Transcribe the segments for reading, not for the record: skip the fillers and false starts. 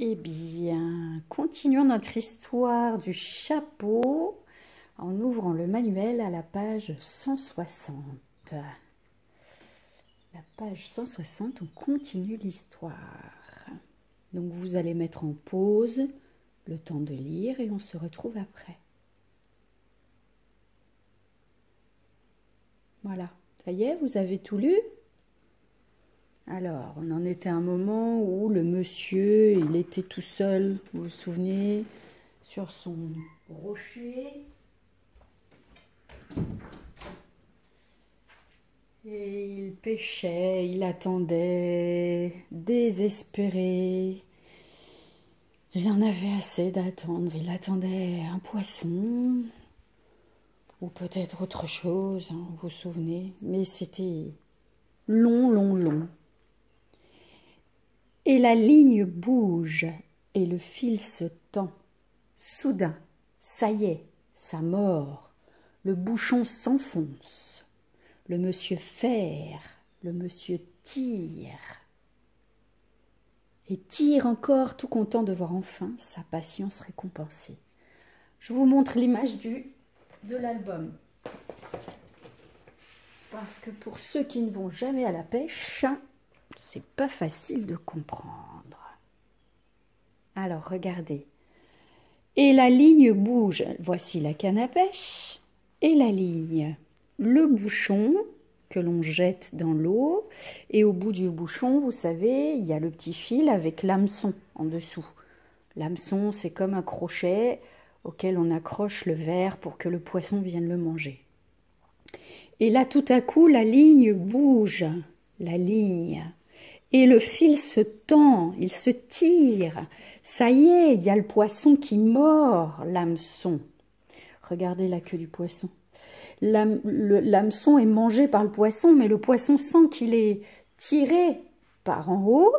Eh bien, continuons notre histoire du chapeau en ouvrant le manuel à la page 160. La page 160, on continue l'histoire. Donc vous allez mettre en pause le temps de lire et on se retrouve après. Voilà, ça y est, vous avez tout lu ? Alors, on en était à un moment où le monsieur, il était tout seul, vous vous souvenez, sur son rocher. Et il pêchait, il attendait, désespéré. Il en avait assez d'attendre, il attendait un poisson, ou peut-être autre chose, hein, vous vous souvenez, mais c'était long, long, long. Et la ligne bouge, et le fil se tend. Soudain, ça y est, ça mord, le bouchon s'enfonce. Le monsieur ferre, le monsieur tire. Et tire encore, tout content de voir enfin sa patience récompensée. Je vous montre l'image de l'album. Parce que pour ceux qui ne vont jamais à la pêche, c'est pas facile de comprendre. Alors, regardez. Et la ligne bouge. Voici la canne à pêche. Et la ligne. Le bouchon que l'on jette dans l'eau. Et au bout du bouchon, vous savez, il y a le petit fil avec l'hameçon en dessous. L'hameçon, c'est comme un crochet auquel on accroche le verre pour que le poisson vienne le manger. Et là, tout à coup, la ligne bouge. La ligne. Et le fil se tend, il se tire. Ça y est, il y a le poisson qui mord l'hameçon. Regardez la queue du poisson. L'hameçon est mangé par le poisson, mais le poisson sent qu'il est tiré par en haut.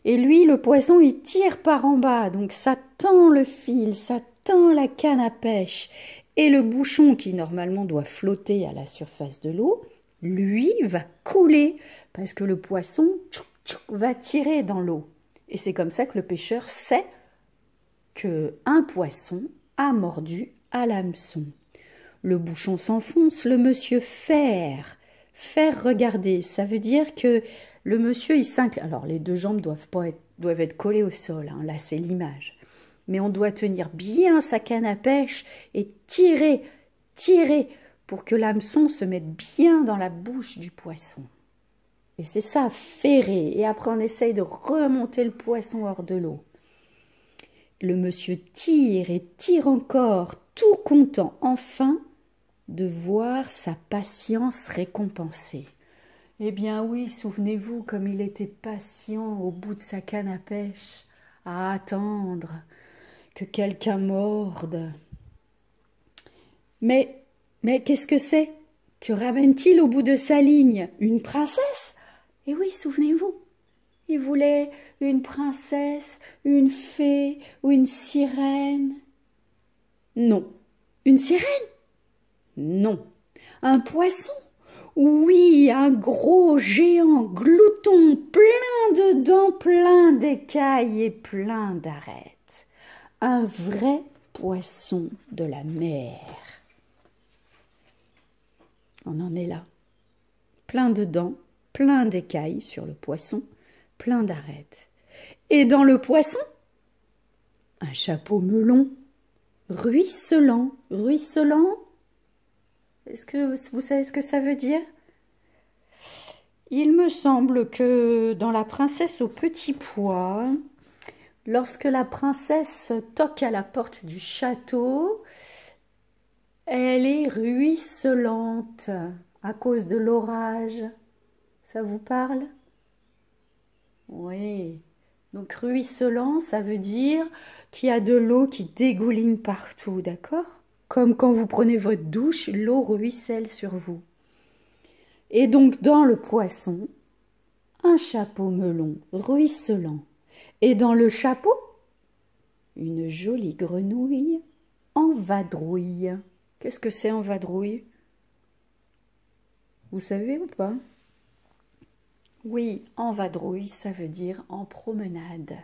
Et lui, le poisson, il tire par en bas. Donc ça tend le fil, ça tend la canne à pêche. Et le bouchon, qui normalement doit flotter à la surface de l'eau, lui, va couler. Parce que le poisson va tirer dans l'eau. Et c'est comme ça que le pêcheur sait qu'un poisson a mordu à l'hameçon. Le bouchon s'enfonce, le monsieur ferre. Faire regarder, ça veut dire que le monsieur, il s'incline. Alors, les deux jambes doivent être collées au sol, hein, là c'est l'image. Mais on doit tenir bien sa canne à pêche et tirer pour que l'hameçon se mette bien dans la bouche du poisson. Et c'est ça, ferrer. Et après, on essaye de remonter le poisson hors de l'eau. Le monsieur tire et tire encore, tout content, enfin, de voir sa patience récompensée. Eh bien oui, souvenez-vous comme il était patient au bout de sa canne à pêche, à attendre que quelqu'un morde. Mais qu'est-ce que c'est? Que ramène-t-il au bout de sa ligne? Une princesse? Et oui, souvenez-vous, il voulait une princesse, une fée ou une sirène. Non. Une sirène? Non. Un poisson? Oui, un gros géant glouton, plein de dents, plein d'écailles et plein d'arêtes. Un vrai poisson de la mer. On en est là. Plein de dents, plein d'écailles sur le poisson, plein d'arêtes. Et dans le poisson, un chapeau melon, ruisselant, ruisselant. Est-ce que vous savez ce que ça veut dire? Il me semble que dans La princesse au petit pois, lorsque la princesse toque à la porte du château, elle est ruisselante à cause de l'orage. Ça vous parle? Oui. Donc ruisselant, ça veut dire qu'il y a de l'eau qui dégouline partout, d'accord? Comme quand vous prenez votre douche, l'eau ruisselle sur vous. Et donc dans le poisson, un chapeau melon ruisselant. Et dans le chapeau, une jolie grenouille en vadrouille. Qu'est-ce que c'est en vadrouille? Vous savez ou pas? Oui, en vadrouille, ça veut dire en promenade.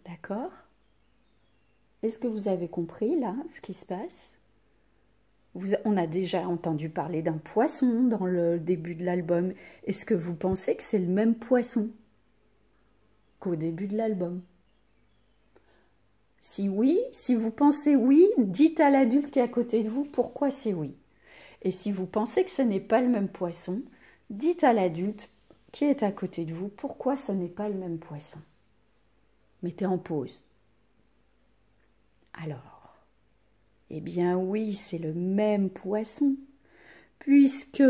D'accord? Est-ce que vous avez compris là ce qui se passe? On a déjà entendu parler d'un poisson dans le début de l'album. Est-ce que vous pensez que c'est le même poisson qu'au début de l'album? Si oui, si vous pensez oui, dites à l'adulte qui est à côté de vous pourquoi c'est oui. Et si vous pensez que ce n'est pas le même poisson, dites à l'adulte qui est à côté de vous pourquoi ce n'est pas le même poisson. Mettez en pause. Alors, eh bien oui, c'est le même poisson, puisque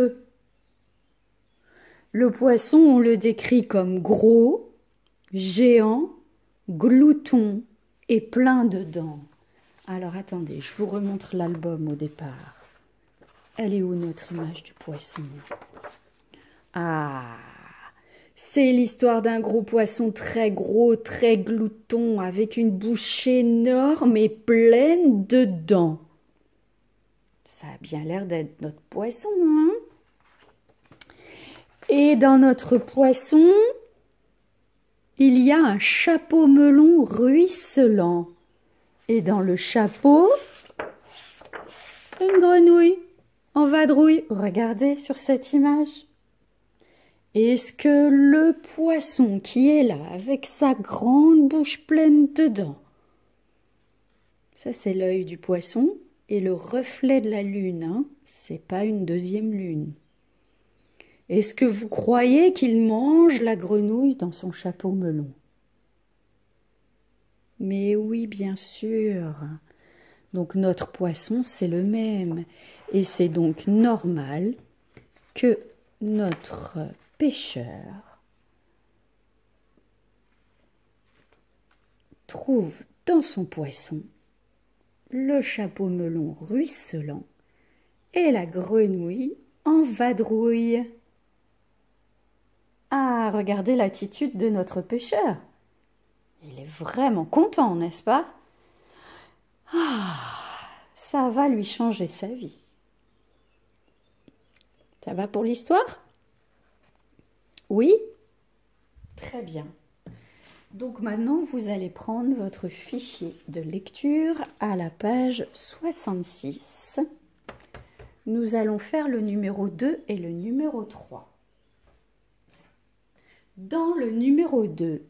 le poisson, on le décrit comme gros, géant, glouton et plein de dents. Alors attendez, je vous remontre l'album au départ. Elle est où notre image du poisson? Ah, c'est l'histoire d'un gros poisson très gros, très glouton, avec une bouche énorme et pleine de dents. Ça a bien l'air d'être notre poisson, hein? Et dans notre poisson, il y a un chapeau melon ruisselant. Et dans le chapeau, une grenouille en vadrouille. Regardez sur cette image. Est-ce que le poisson qui est là, avec sa grande bouche pleine de dents, ça c'est l'œil du poisson et le reflet de la lune, hein? C'est pas une deuxième lune. Est-ce que vous croyez qu'il mange la grenouille dans son chapeau melon? Mais oui, bien sûr. Donc notre poisson, c'est le même. Et c'est donc normal que notre pêcheur trouve dans son poisson le chapeau melon ruisselant et la grenouille en vadrouille. Ah, regardez l'attitude de notre pêcheur. Il est vraiment content, n'est-ce pas? Ah, ça va lui changer sa vie. Ça va pour l'histoire? Oui? Très bien. Donc maintenant, vous allez prendre votre fichier de lecture à la page 66. Nous allons faire le numéro 2 et le numéro 3. Dans le numéro 2,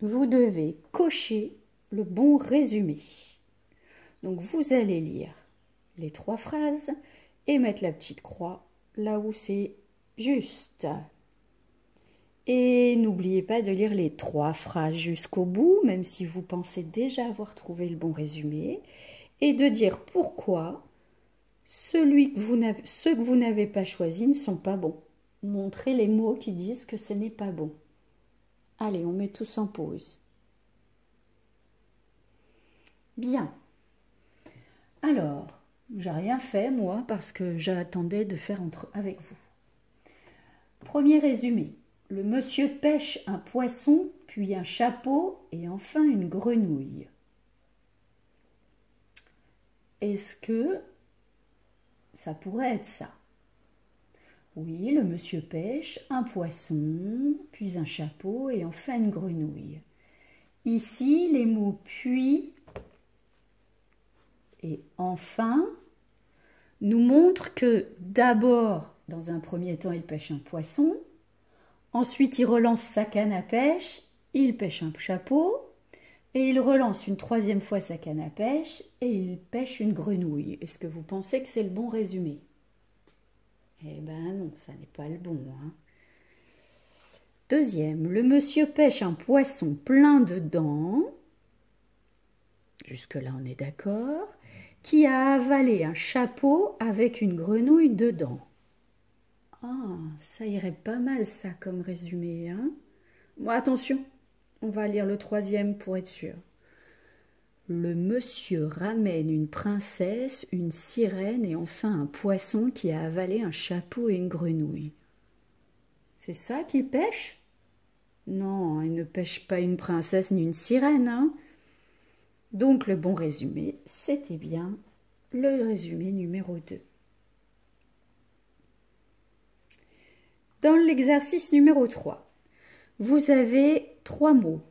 vous devez cocher le bon résumé. Donc vous allez lire les 3 phrases et mettre la petite croix là où c'est juste. Et n'oubliez pas de lire les 3 phrases jusqu'au bout, même si vous pensez déjà avoir trouvé le bon résumé, et de dire pourquoi ceux que vous n'avez pas choisis ne sont pas bons. Montrez les mots qui disent que ce n'est pas bon. Allez, on met tous en pause. Bien. Alors, j'ai rien fait moi parce que j'attendais de faire avec vous. Premier résumé. Le monsieur pêche un poisson, puis un chapeau et enfin une grenouille. Est-ce que ça pourrait être ça? Oui, le monsieur pêche un poisson, puis un chapeau et enfin une grenouille. Ici, les mots puis et enfin nous montrent que d'abord, dans un premier temps, il pêche un poisson. Ensuite, il relance sa canne à pêche, il pêche un chapeau, et il relance une 3e fois sa canne à pêche, et il pêche une grenouille. Est-ce que vous pensez que c'est le bon résumé? Eh ben non, ça n'est pas le bon. Hein. Deuxième, le monsieur pêche un poisson plein de dents, jusque-là on est d'accord, qui a avalé un chapeau avec une grenouille dedans. Ah, ça irait pas mal ça comme résumé, hein? Bon, attention, on va lire le 3e pour être sûr. Le monsieur ramène une princesse, une sirène et enfin un poisson qui a avalé un chapeau et une grenouille. C'est ça qu'il pêche? Non, il ne pêche pas une princesse ni une sirène, hein? Donc le bon résumé, c'était bien le résumé numéro 2. Dans l'exercice numéro 3, vous avez 3 mots.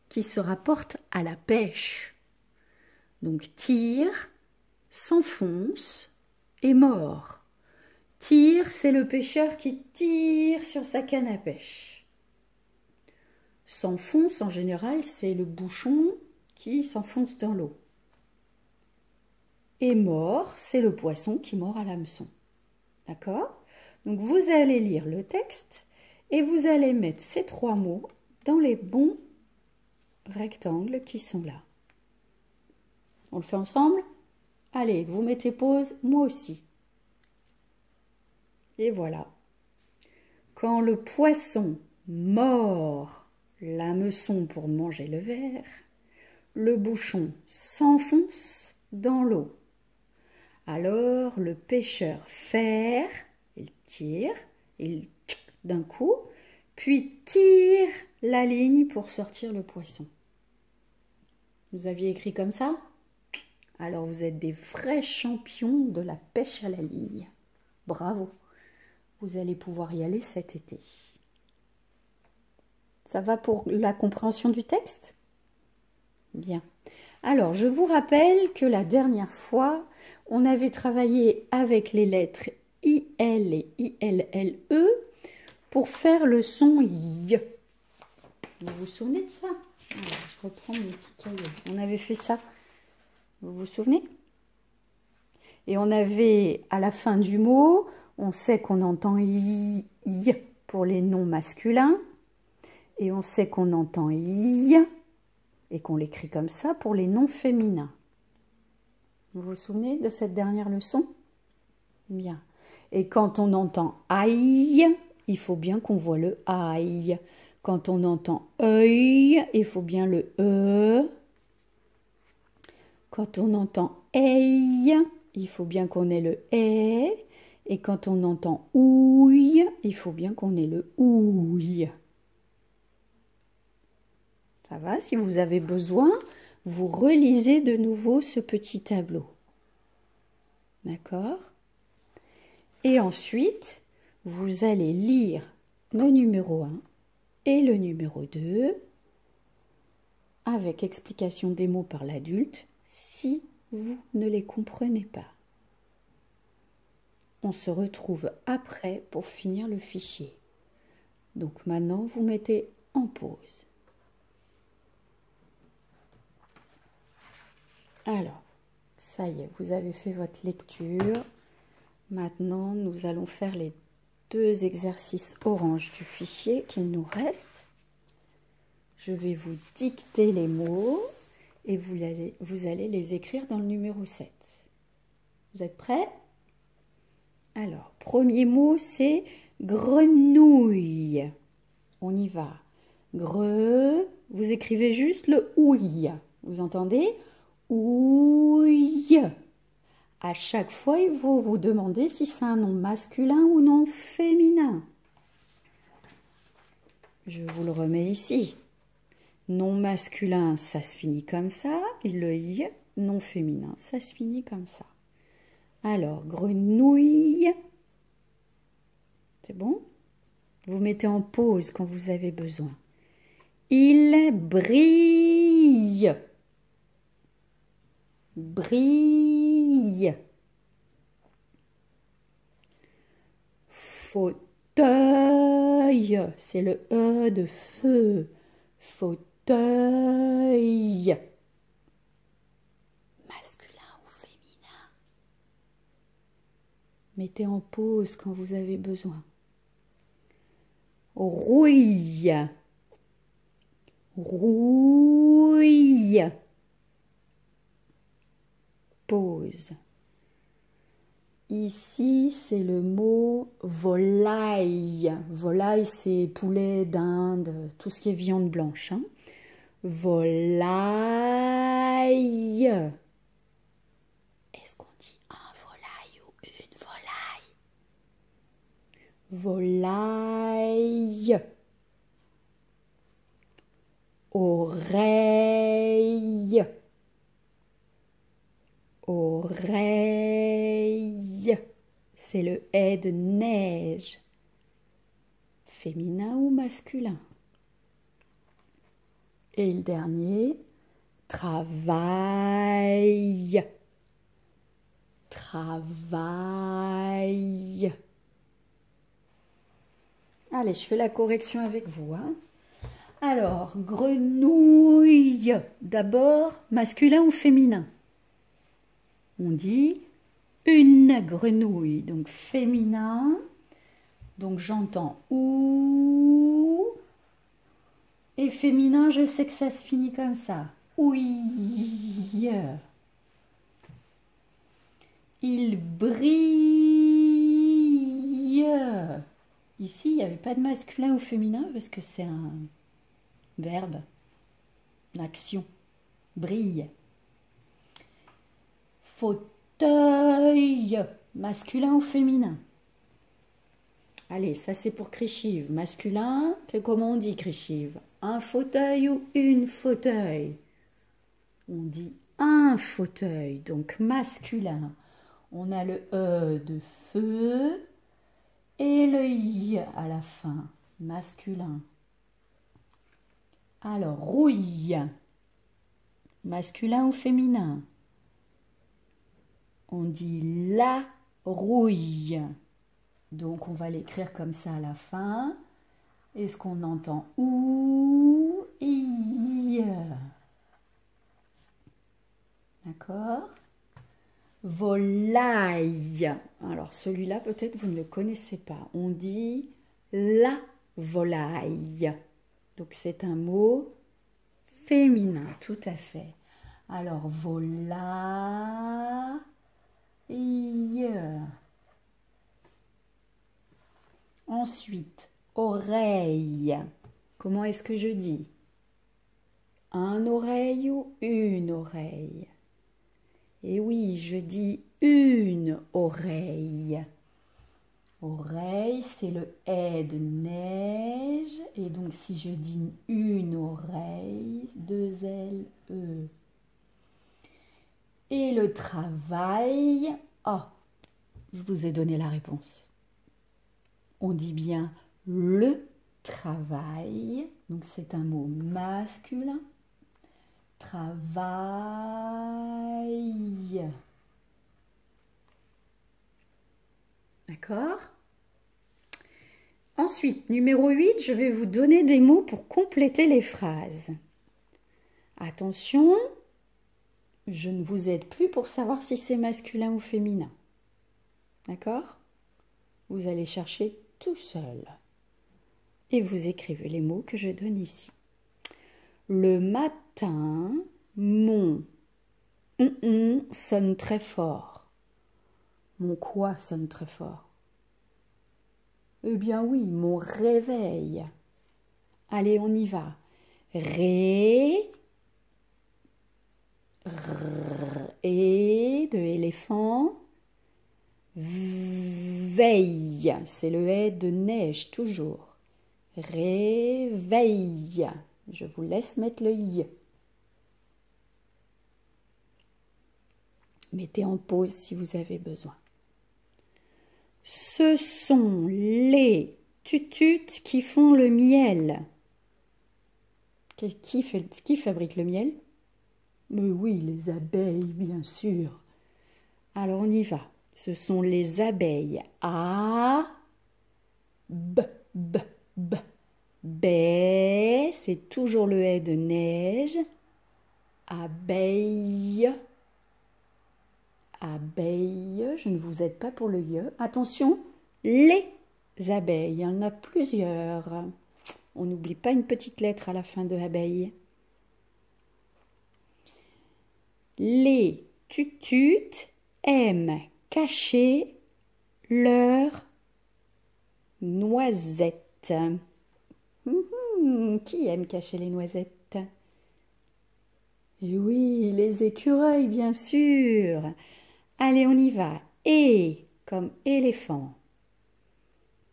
qui se rapporte à la pêche. Donc tire, s'enfonce et mord. Tire, c'est le pêcheur qui tire sur sa canne à pêche. S'enfonce, en général, c'est le bouchon qui s'enfonce dans l'eau. Et mord, c'est le poisson qui mord à l'hameçon. D'accord? Donc vous allez lire le texte et vous allez mettre ces 3 mots dans les bons rectangles qui sont là. On le fait ensemble? Allez, vous mettez pause, moi aussi. Et voilà. Quand le poisson mord l'hameçon pour manger le verre, le bouchon s'enfonce dans l'eau. Alors le pêcheur ferre, il tire, il d'un coup, puis tire la ligne pour sortir le poisson. Vous aviez écrit comme ça? Alors vous êtes des vrais champions de la pêche à la ligne. Bravo! Vous allez pouvoir y aller cet été. Ça va pour la compréhension du texte? Bien. Alors, je vous rappelle que la dernière fois, on avait travaillé avec les lettres IL et ILLE pour faire le son Y. Vous vous souvenez de ça? Alors, je reprends mon petit cahier. On avait fait ça. Vous vous souvenez? Et on avait, à la fin du mot, on sait qu'on entend Y pour les noms masculins. Et on sait qu'on entend Y et qu'on l'écrit comme ça pour les noms féminins. Vous vous souvenez de cette dernière leçon? Bien. Et quand on entend aïe, il faut bien qu'on voit le aïe. Quand on entend œil, il faut bien le e. Quand on entend aïe, il faut bien qu'on ait le est. Et quand on entend ouille, il faut bien qu'on ait le ouille. Ça va? Si vous avez besoin, vous relisez de nouveau ce petit tableau. D'accord? Et ensuite, vous allez lire le numéro 1 et le numéro 2 avec explication des mots par l'adulte si vous ne les comprenez pas. On se retrouve après pour finir le fichier. Donc maintenant, vous mettez en pause. Alors, ça y est, vous avez fait votre lecture. Maintenant, nous allons faire les 2 exercices orange du fichier qu'il nous reste. Je vais vous dicter les mots et vous allez les écrire dans le numéro 7. Vous êtes prêts? Alors, premier mot, c'est grenouille. On y va. Vous écrivez juste le ouille. Vous entendez? Ouille. À chaque fois, il faut vous demander si c'est un nom masculin ou non féminin. Je vous le remets ici. Nom masculin, ça se finit comme ça. Le i. Nom féminin, ça se finit comme ça. Alors, grenouille. C'est bon? Vous mettez en pause quand vous avez besoin. Il brille. Brille. Fauteuil, c'est le E de feu. Fauteuil. Masculin ou féminin? Mettez en pause quand vous avez besoin. Rouille. Rouille. Pause. Ici, c'est le mot volaille. Volaille, c'est poulet, dinde, tout ce qui est viande blanche. Hein. Volaille. Est-ce qu'on dit un volaille ou une volaille? Volaille. Oreille. Oreille, c'est le est de neige. Féminin ou masculin? Et le dernier, travail. Travail. Allez, je fais la correction avec vous, hein. Alors, grenouille. D'abord, masculin ou féminin? On dit une grenouille, donc féminin. Donc j'entends ou. Et féminin, je sais que ça se finit comme ça. Ouille. Il brille. Ici, il n'y avait pas de masculin ou féminin parce que c'est un verbe, l'action. Brille. Fauteuil. Masculin ou féminin? Allez, ça c'est pour Krishiv. Masculin, comment on dit Krishiv? Un fauteuil ou une fauteuil? On dit un fauteuil, donc masculin. On a le E de feu et le I à la fin, masculin. Alors, rouille, masculin ou féminin? On dit la rouille. Donc, on va l'écrire comme ça à la fin. Est-ce qu'on entend ou, I? D'accord? Volaille. Alors, celui-là, peut-être vous ne le connaissez pas. On dit la volaille. Donc, c'est un mot féminin, tout à fait. Alors, volaille. Ensuite, oreille. Comment est-ce que je dis? Un oreille ou une oreille? Et oui, je dis une oreille. Oreille, c'est le « de neige. Et donc, si je dis une oreille, 2 L, E. Et le travail, je vous ai donné la réponse. On dit bien le travail. Donc, c'est un mot masculin. Travail. D'accord? Ensuite, numéro 8, je vais vous donner des mots pour compléter les phrases. Attention, je ne vous aide plus pour savoir si c'est masculin ou féminin. D'accord? Vous allez chercher tout seul. Et vous écrivez les mots que je donne ici. Le matin, mon sonne très fort. Mon quoi sonne très fort? Eh bien oui, mon réveil. Allez, on y va. Ré, et de éléphant. Veille, c'est le « de neige, toujours. Réveille. Je vous laisse mettre le I. Mettez en pause si vous avez besoin. Ce sont les tututes qui font le miel. Qui fabrique le miel? Mais oui, les abeilles, bien sûr. Alors, on y va. Ce sont les abeilles. A, B, B, B. B, c'est toujours le « de neige. Abeille. Abeille, je ne vous aide pas pour le I. Attention, les abeilles, il y en a plusieurs. On n'oublie pas une petite lettre à la fin de abeille. Les tututes aiment cacher leurs noisettes. Qui aime cacher les noisettes? Et oui, les écureuils, bien sûr. Allez, on y va. Et comme éléphant.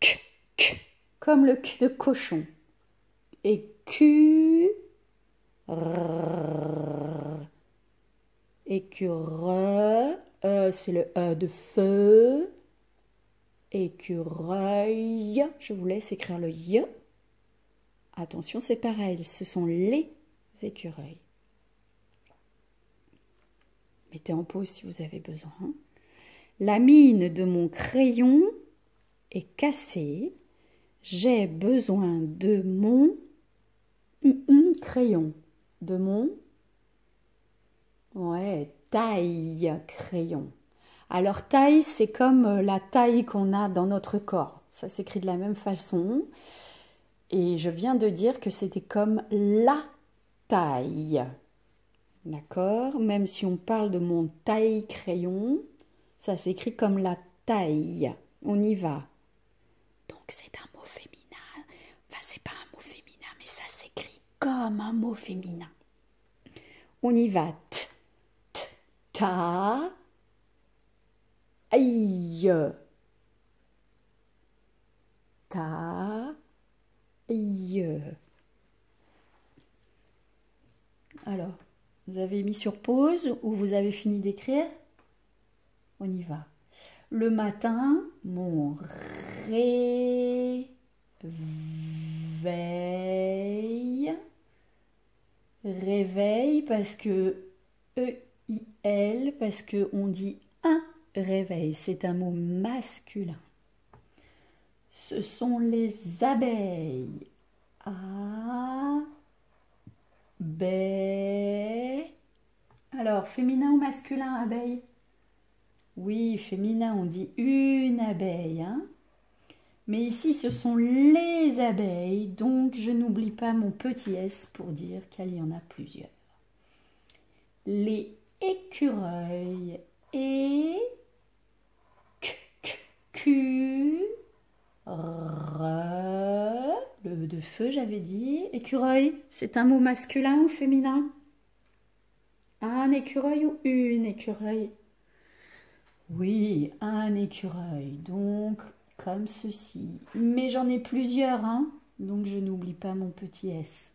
K, k, comme le Q de cochon. Et Q. Rrr. Écureuil. C'est le E de feu. Écureuil. Je vous laisse écrire le Y. Attention, c'est pareil. Ce sont les écureuils. Mettez en pause si vous avez besoin. La mine de mon crayon est cassée. J'ai besoin de mon crayon. De mon taille crayon. Alors taille, c'est comme la taille qu'on a dans notre corps. Ça s'écrit de la même façon. Et je viens de dire que c'était comme la taille. D'accord? Même si on parle de mon taille crayon, ça s'écrit comme la taille. On y va. Donc c'est un mot féminin. Enfin, c'est pas un mot féminin, mais ça s'écrit comme un mot féminin. On y va. Ta. Aïe. Ta. Aïe. Alors. Vous avez mis sur pause ou vous avez fini d'écrire? On y va. Le matin, mon réveil parce que E-I-L, parce que on dit un réveil, c'est un mot masculin. Ce sont les abeilles. Alors, féminin ou masculin, abeille? Oui, féminin, on dit une abeille. Hein? Mais ici, ce sont les abeilles, donc je n'oublie pas mon petit s pour dire qu'il y en a plusieurs. Les écureuils et le de feu, j'avais dit. Écureuil, c'est un mot masculin ou féminin? Un écureuil ou une écureuil? Oui, un écureuil, donc comme ceci. Mais j'en ai plusieurs, hein, donc je n'oublie pas mon petit S.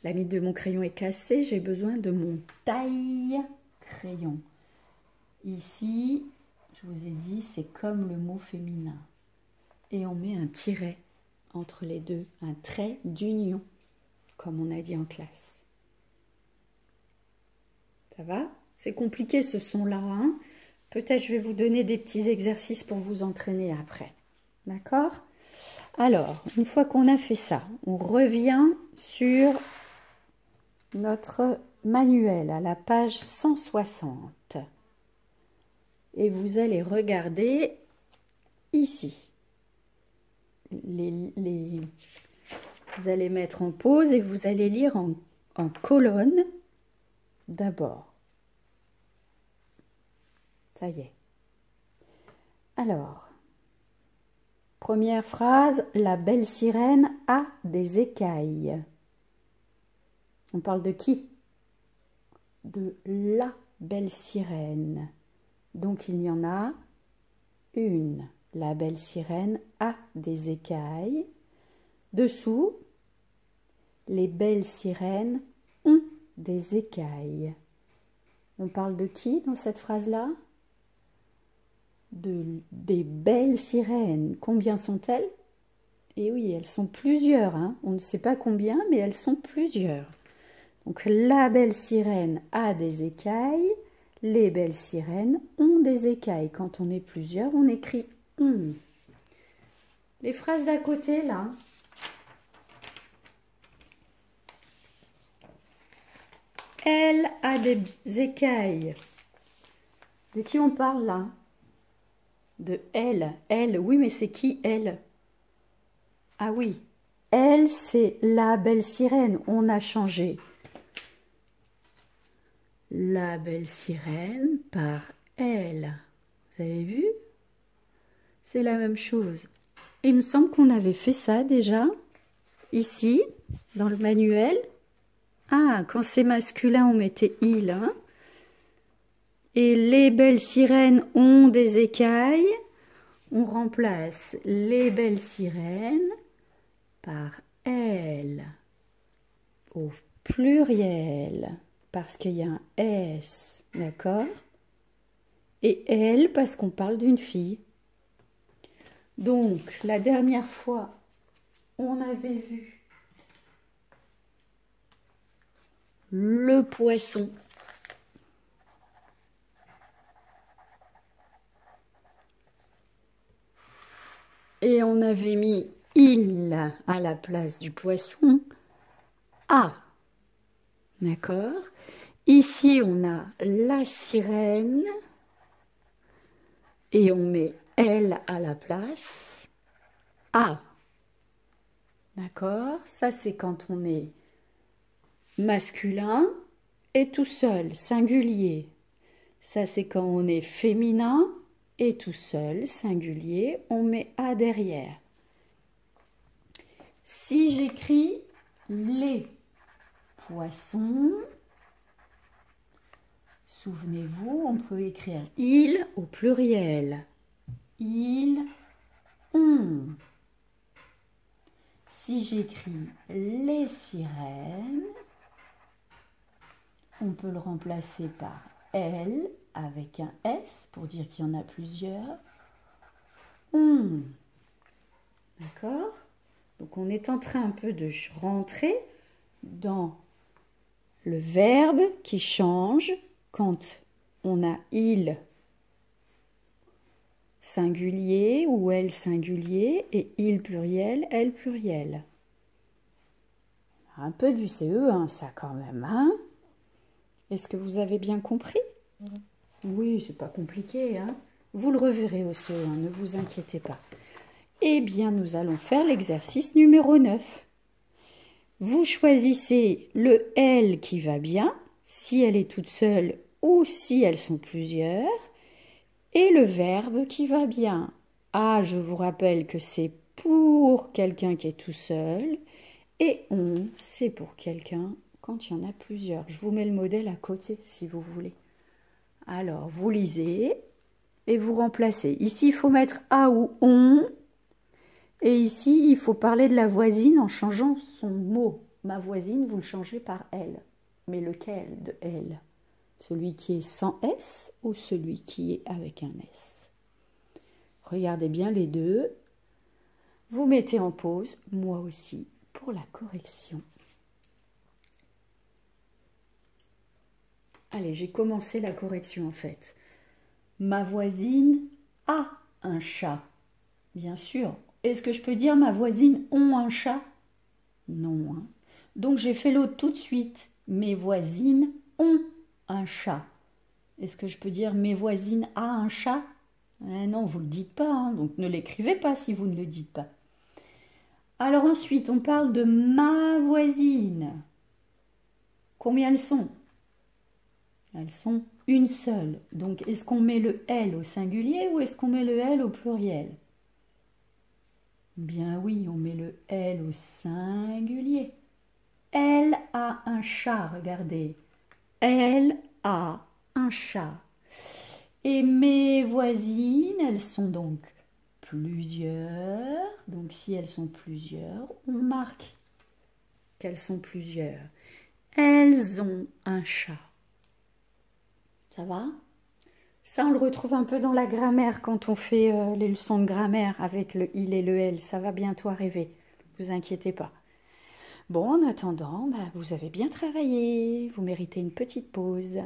La mine de mon crayon est cassée, j'ai besoin de mon taille crayon. Ici, je vous ai dit, c'est comme le mot féminin. Et on met un tiret entre les deux, un trait d'union, comme on a dit en classe. Ça va? C'est compliqué ce son-là. Hein? Peut-être je vais vous donner des petits exercices pour vous entraîner après. D'accord? Alors, une fois qu'on a fait ça, on revient sur notre manuel à la page 160. Et vous allez regarder ici. Vous allez mettre en pause et vous allez lire en colonne d'abord. Ça y est. Alors, première phrase, la belle sirène a des écailles. On parle de qui? De la belle sirène. Donc il y en a une. La belle sirène a des écailles. Dessous, les belles sirènes ont des écailles. On parle de qui dans cette phrase-là? Des belles sirènes. Combien sont-elles? Eh oui, elles sont plusieurs. Hein. On ne sait pas combien, mais elles sont plusieurs. Donc la belle sirène a des écailles. Les belles sirènes ont des écailles. Quand on est plusieurs, on écrit on. Les phrases d'à côté, là. Elle a des écailles. De qui on parle là? De elle. Elle, oui, mais c'est qui elle? Ah oui, elle, c'est la belle sirène. On a changé la belle sirène par elle. Vous avez vu? C'est la même chose. Il me semble qu'on avait fait ça déjà, ici, dans le manuel. Ah, quand c'est masculin, on mettait il. Hein? Et les belles sirènes ont des écailles. On remplace les belles sirènes par elles au pluriel parce qu'il y a un S, d'accord? Et elle parce qu'on parle d'une fille. Donc, la dernière fois, on avait vu le poisson. Et on avait mis il à la place du poisson, a. D'accord? Ici, on a la sirène et on met elle à la place, a. D'accord? Ça, c'est quand on est masculin et tout seul, singulier. Ça, c'est quand on est féminin et tout seul, singulier, on met a derrière. Si j'écris les poissons, souvenez-vous, on peut écrire ils au pluriel. Ils ont. Si j'écris les sirènes, on peut le remplacer par elles avec un S pour dire qu'il y en a plusieurs. On. D'accord? Donc on est en train un peu de rentrer dans le verbe qui change quand on a il singulier ou elle singulier et il pluriel, elle pluriel. Un peu du CE1 ça quand même, hein? Est-ce que vous avez bien compris? Oui, c'est pas compliqué, hein? Vous le reverrez au CE1, ne vous inquiétez pas. Eh bien, nous allons faire l'exercice numéro 9. Vous choisissez le elle qui va bien, si elle est toute seule ou si elles sont plusieurs, et le verbe qui va bien. Ah, je vous rappelle que c'est pour quelqu'un qui est tout seul, et on, c'est pour quelqu'un quand il y en a plusieurs. Je vous mets le modèle à côté si vous voulez. Alors, vous lisez et vous remplacez. Ici, il faut mettre a ou on. Et ici, il faut parler de la voisine en changeant son mot. Ma voisine, vous le changez par elle. Mais lequel de elle? Celui qui est sans S ou celui qui est avec un S? Regardez bien les deux. Vous mettez en pause, moi aussi, pour la correction. Allez, j'ai commencé la correction en fait. Ma voisine a un chat. Bien sûr. Est-ce que je peux dire ma voisine ont un chat? Non. Hein. Donc j'ai fait l'autre tout de suite. Mes voisines ont un chat. Est-ce que je peux dire mes voisines a un chat? Non, vous ne le dites pas. Hein, donc ne l'écrivez pas si vous ne le dites pas. Alors ensuite, on parle de ma voisine. Combien elles sont? Elles sont une seule. Donc est-ce qu'on met le elle au singulier ou est-ce qu'on met le elle au pluriel? Bien oui, on met le elle au singulier. Elle a un chat, regardez. Elle a un chat. Et mes voisines, elles sont donc plusieurs. Donc si elles sont plusieurs, on marque qu'elles sont plusieurs. Elles ont un chat. Ça va? Ça, on le retrouve un peu dans la grammaire quand on fait les leçons de grammaire avec le il et le elle. Ça va bientôt arriver. Ne vous inquiétez pas. Bon, en attendant, vous avez bien travaillé. Vous méritez une petite pause.